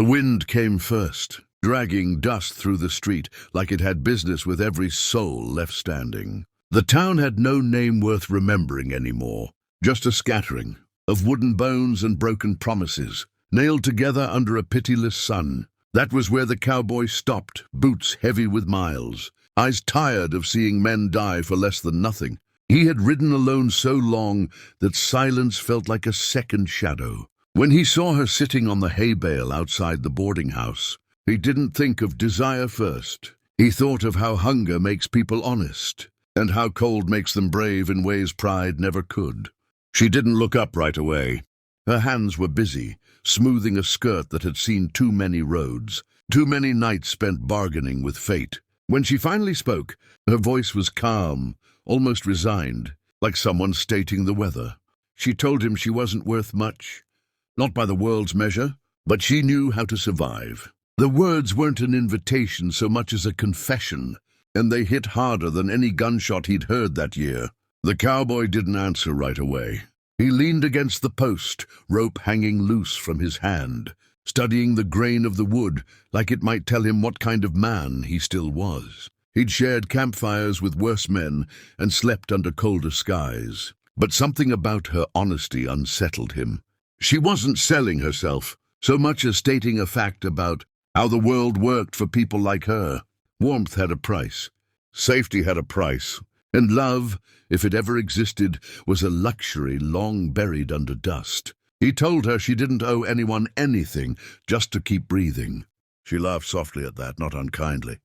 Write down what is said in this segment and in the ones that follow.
The wind came first, dragging dust through the street like it had business with every soul left standing. The town had no name worth remembering anymore, just a scattering of wooden bones and broken promises, nailed together under a pitiless sun. That was where the cowboy stopped, boots heavy with miles, eyes tired of seeing men die for less than nothing. He had ridden alone so long that silence felt like a second shadow. When he saw her sitting on the hay bale outside the boarding house, he didn't think of desire first. He thought of how hunger makes people honest, and how cold makes them brave in ways pride never could. She didn't look up right away. Her hands were busy, smoothing a skirt that had seen too many roads, too many nights spent bargaining with fate. When she finally spoke, her voice was calm, almost resigned, like someone stating the weather. She told him she wasn't worth much, not by the world's measure, but she knew how to survive. The words weren't an invitation so much as a confession, and they hit harder than any gunshot he'd heard that year. The cowboy didn't answer right away. He leaned against the post, rope hanging loose from his hand, studying the grain of the wood like it might tell him what kind of man he still was. He'd shared campfires with worse men and slept under colder skies, but something about her honesty unsettled him. She wasn't selling herself so much as stating a fact about how the world worked for people like her. Warmth had a price, safety had a price, and love, if it ever existed, was a luxury long buried under dust. He told her she didn't owe anyone anything, just to keep breathing. She laughed softly at that, not unkindly.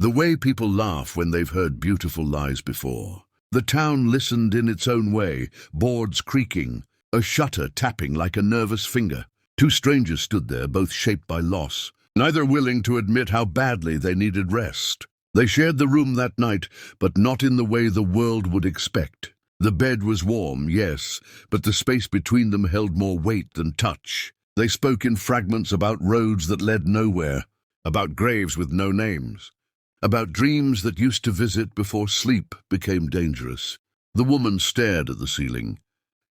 The way people laugh when they've heard beautiful lies before. The town listened in its own way, boards creaking, a shutter tapping like a nervous finger. Two strangers stood there, both shaped by loss, neither willing to admit how badly they needed rest. They shared the room that night, but not in the way the world would expect. The bed was warm, yes, but the space between them held more weight than touch. They spoke in fragments about roads that led nowhere, about graves with no names, about dreams that used to visit before sleep became dangerous. The woman stared at the ceiling,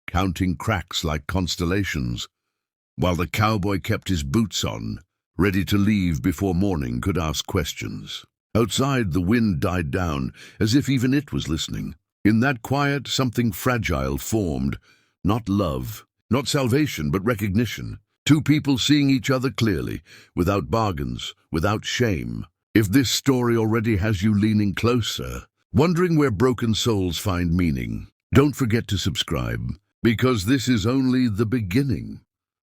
counting cracks like constellations, while the cowboy kept his boots on, ready to leave before morning could ask questions. Outside, the wind died down, as if even it was listening. In that quiet, something fragile formed, not love, not salvation, but recognition. Two people seeing each other clearly, without bargains, without shame. If this story already has you leaning closer, wondering where broken souls find meaning, don't forget to subscribe, because this is only the beginning.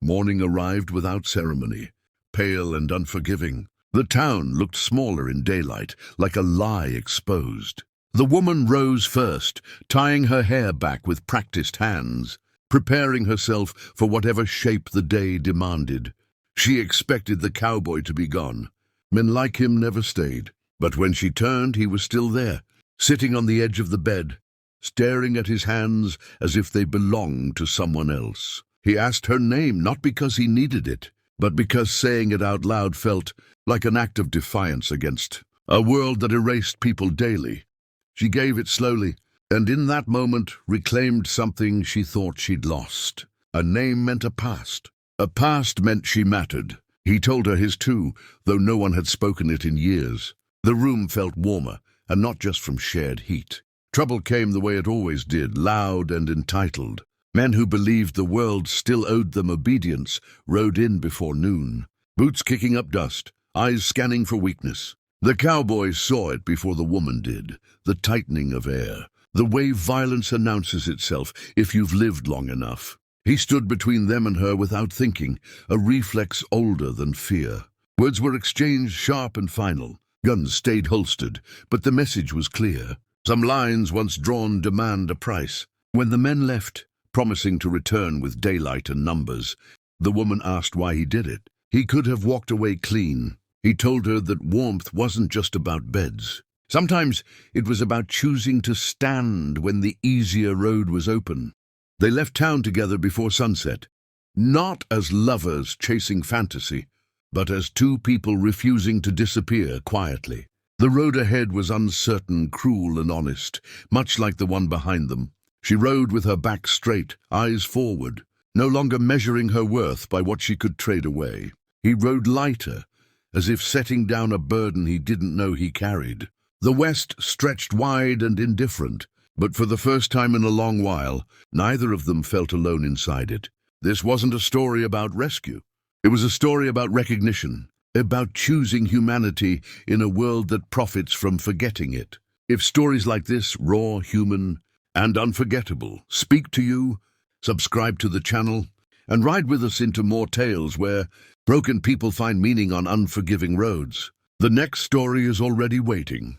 Morning arrived without ceremony, pale and unforgiving. The town looked smaller in daylight, like a lie exposed. The woman rose first, tying her hair back with practiced hands, preparing herself for whatever shape the day demanded. She expected the cowboy to be gone. Men like him never stayed. But when she turned, he was still there, sitting on the edge of the bed, staring at his hands as if they belonged to someone else. He asked her name not because he needed it, but because saying it out loud felt like an act of defiance against a world that erased people daily. She gave it slowly, and in that moment reclaimed something she thought she'd lost. A name meant a past. A past meant she mattered. He told her his too, though no one had spoken it in years. The room felt warmer, and not just from shared heat. Trouble came the way it always did, loud and entitled. Men who believed the world still owed them obedience rode in before noon, boots kicking up dust, eyes scanning for weakness. The cowboy saw it before the woman did, the tightening of air, the way violence announces itself if you've lived long enough. He stood between them and her without thinking, a reflex older than fear. Words were exchanged sharp and final. Guns stayed holstered, but the message was clear. Some lines once drawn demand a price. When the men left, promising to return with daylight and numbers, the woman asked why he did it. He could have walked away clean. He told her that warmth wasn't just about beds. Sometimes it was about choosing to stand when the easier road was open. They left town together before sunset, not as lovers chasing fantasy, but as two people refusing to disappear quietly. The road ahead was uncertain, cruel and honest, much like the one behind them. She rode with her back straight, eyes forward, no longer measuring her worth by what she could trade away. He rode lighter, as if setting down a burden he didn't know he carried. The West stretched wide and indifferent, but for the first time in a long while, neither of them felt alone inside it. This wasn't a story about rescue. It was a story about recognition, about choosing humanity in a world that profits from forgetting it. If stories like this, raw, human, and unforgettable, speak to you, subscribe to the channel, and ride with us into more tales where broken people find meaning on unforgiving roads. The next story is already waiting.